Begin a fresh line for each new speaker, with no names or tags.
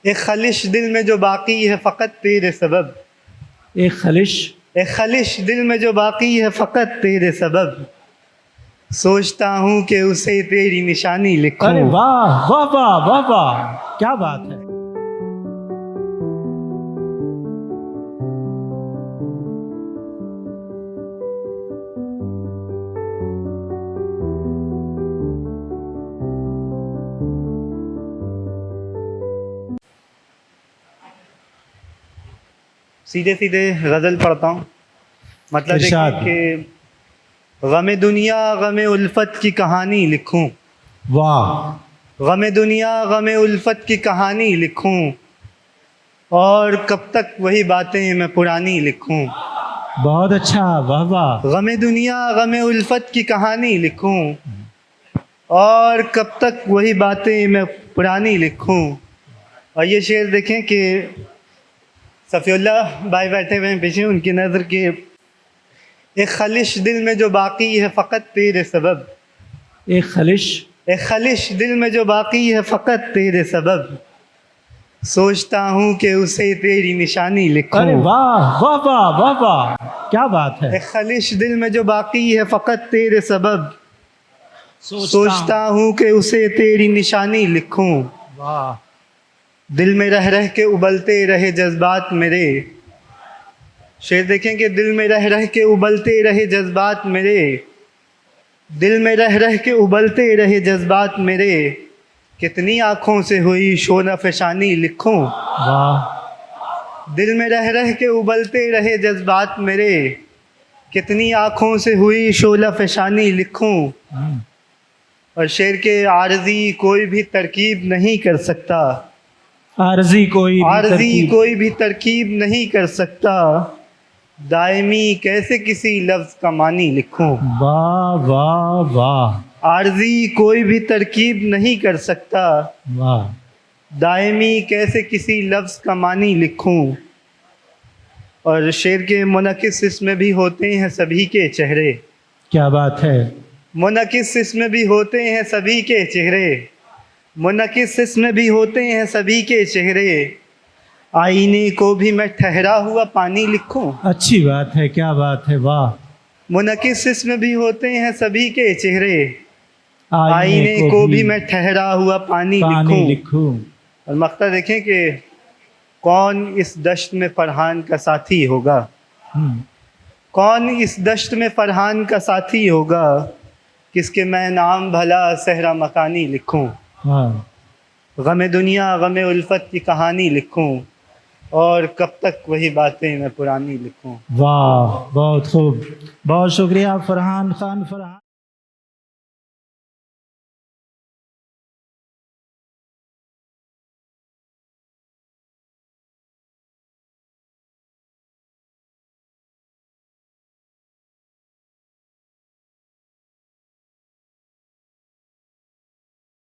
एक खलिश दिल में जो बाकी है फ़कत तेरे सबब।
एक
खलिश दिल में जो बाकी है फ़कत तेरे सबब। सोचता हूँ कि उसे तेरी निशानी लिखूं।
अरे वाह वाह वाह वाह वाह, क्या बात है।
सीधे सीधे गज़ल पढ़ता हूँ। मतलब
इरशाद।
देखिए कि गम दुनिया गम उल्फत की कहानी लिखूं।
वाह
गम दुनिया गम उल्फत की कहानी लिखूं, और कब तक वही बातें मैं पुरानी लिखूं।
बहुत अच्छा, वाह वाह।
गम दुनिया गम उल्फत की कहानी लिखूं, और कब तक वही बातें मैं पुरानी लिखूं। और ये शेर देखें कि सफ़ीउल्लाह भाई बैठे हुए हैं पीछे, उनकी नज़र के एक खलिश दिल में जो बाकी है फ़कत तेरे सबब।
एक
खलिश दिल में जो बाकी है फ़कत तेरे सबब। सोचता हूँ कि उसे तेरी निशानी लिखूं।
अरे वाह वाह वाह वाह वाह, क्या बात है।
एक खलिश दिल में जो बाकी है फ़कत तेरे सबब। सोचता हूँ कि उसे तेरी निशानी लिखूं।
वाह।
दिल में रह रह के उबलते रहे जज्बात मेरे। शेर देखें कि दिल में रह रह के उबलते रहे जज्बात मेरे। दिल में रह रह के उबलते रहे जज्बात मेरे। कितनी आँखों से हुई शोना फशानी लिखूं।
वाह।
दिल में रह रह के उबलते रहे जज्बात मेरे। कितनी आँखों से हुई शोला फशानी लिखूं। और शेर के आरज़ी कोई भी तरकीब नहीं कर सकता।
आरज़ी
कोई भी तरकीब नहीं कर सकता। दायमी कैसे किसी लफ्ज़ का मानी लिखूं।
वाह वाह वाह।
आरज़ी कोई भी तरकीब नहीं कर सकता।
वाह।
दायमी कैसे किसी लफ्ज़ का मानी लिखूं। और शेर के मुनकिस इसमें भी होते हैं सभी के चेहरे।
क्या बात है।
मुनकिस इसमें भी होते हैं सभी के चेहरे। मुनकिस इसमें भी होते हैं सभी के चेहरे। आईने को भी मैं ठहरा हुआ पानी लिखूं।
अच्छी बात है, क्या बात है, वाह।
मुनकिस इसमें भी होते हैं सभी के चेहरे।
आईने
को भी मैं ठहरा हुआ पानी
लिखूं।
और मक्ता देखें कि कौन इस दश्त में फरहान का साथी होगा। कौन इस दश्त में फरहान का साथी होगा। किसके मैं नाम भला सहरा मकानी लिखूं। गम दुनिया गम उल्फत की कहानी लिखूं, और कब तक वही बातें मैं पुरानी लिखूं।
वाह, बहुत खूब, बहुत शुक्रिया फरहान खान।